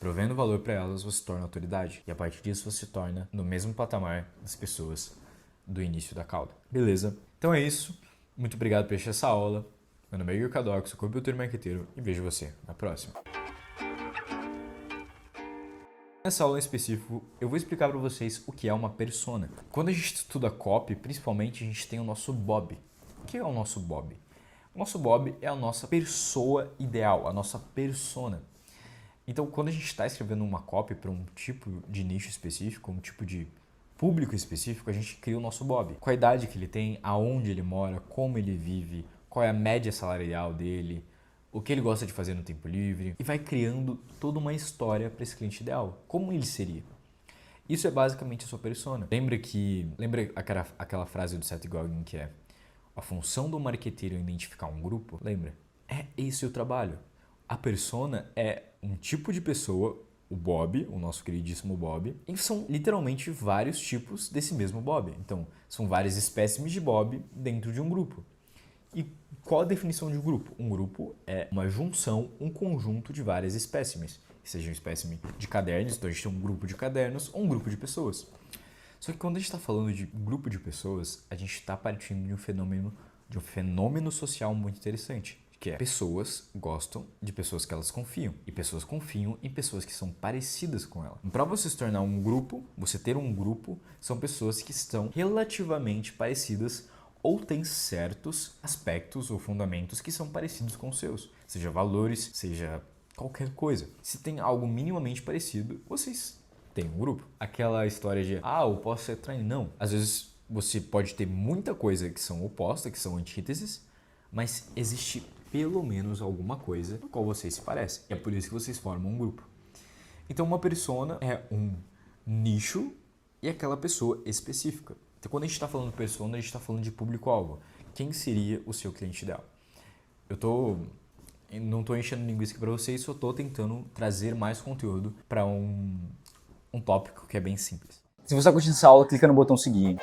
Provendo valor para elas, você se torna autoridade. E a partir disso, você se torna no mesmo patamar das pessoas do início da cauda. Beleza? Então é isso. Muito obrigado por assistir essa aula. Meu nome é Igor Cadox, sou computer marqueteiro e vejo você na próxima. Nessa aula em específico, eu vou explicar para vocês o que é uma persona. Quando a gente estuda copy, principalmente, a gente tem o nosso Bob. O que é o nosso Bob? O nosso Bob é a nossa pessoa ideal, a nossa persona. Então, quando a gente está escrevendo uma copy para um tipo de nicho específico, um tipo de público específico, a gente cria o nosso Bob. Qual a idade que ele tem, aonde ele mora, como ele vive, qual é a média salarial dele, o que ele gosta de fazer no tempo livre, e vai criando toda uma história para esse cliente ideal. Como ele seria? Isso é basicamente a sua persona. Lembra aquela frase do Seth Godin que é: a função do marqueteiro é identificar um grupo? Lembra? É esse o trabalho. A persona é um tipo de pessoa, o Bob, o nosso queridíssimo Bob, e são literalmente vários tipos desse mesmo Bob. Então, são várias espécimes de Bob dentro de um grupo. E qual a definição de um grupo? Um grupo é uma junção, um conjunto de várias espécimes. Seja um espécime de cadernos, então a gente tem um grupo de cadernos ou um grupo de pessoas. Só que quando a gente está falando de grupo de pessoas, a gente está partindo de um fenômeno social muito interessante, que é pessoas gostam de pessoas que elas confiam, e pessoas confiam em pessoas que são parecidas com ela. Para você se tornar um grupo, você ter um grupo, são pessoas que estão relativamente parecidas ou têm certos aspectos ou fundamentos que são parecidos com os seus, seja valores, seja qualquer coisa. Se tem algo minimamente parecido, vocês têm um grupo. Aquela história de, eu posso ser traído. Não. Às vezes você pode ter muita coisa que são opostas, que são antíteses, mas existe pelo menos alguma coisa no qual vocês se parecem. E é por isso que vocês formam um grupo. Então uma persona é um nicho e aquela pessoa específica. Então quando a gente está falando de persona, a gente está falando de público-alvo. Quem seria o seu cliente ideal? Não estou enchendo linguiça aqui para vocês, só estou tentando trazer mais conteúdo para um tópico que é bem simples. Se você está curtindo essa aula, clica no botão seguir.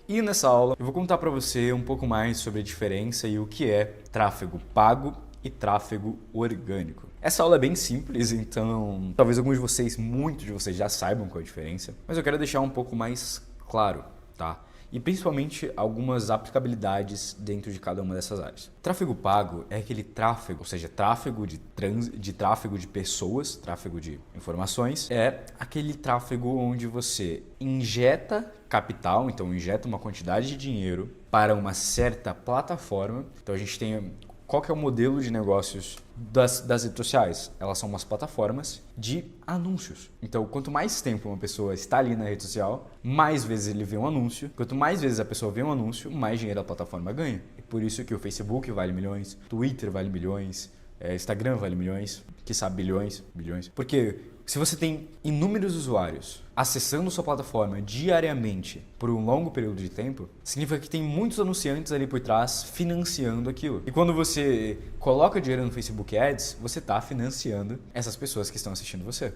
E nessa aula eu vou contar para você um pouco mais sobre a diferença e o que é tráfego pago e tráfego orgânico. Essa aula é bem simples, então talvez muitos de vocês já saibam qual é a diferença, mas eu quero deixar um pouco mais claro, tá? E principalmente algumas aplicabilidades dentro de cada uma dessas áreas. Tráfego pago é aquele tráfego, ou seja, tráfego de tráfego de pessoas, tráfego de informações, é aquele tráfego onde você injeta capital, então injeta uma quantidade de dinheiro para uma certa plataforma. Então a gente tem qual que é o modelo de negócios das redes sociais? Elas são umas plataformas de anúncios. Então, quanto mais tempo uma pessoa está ali na rede social, mais vezes ele vê um anúncio. Quanto mais vezes a pessoa vê um anúncio, mais dinheiro a plataforma ganha. E por isso que o Facebook vale milhões, Twitter vale milhões, Instagram vale milhões, quiçá bilhões. Porque se você tem inúmeros usuários acessando sua plataforma diariamente por um longo período de tempo, significa que tem muitos anunciantes ali por trás financiando aquilo. E quando você coloca dinheiro no Facebook Ads, você está financiando essas pessoas que estão assistindo você.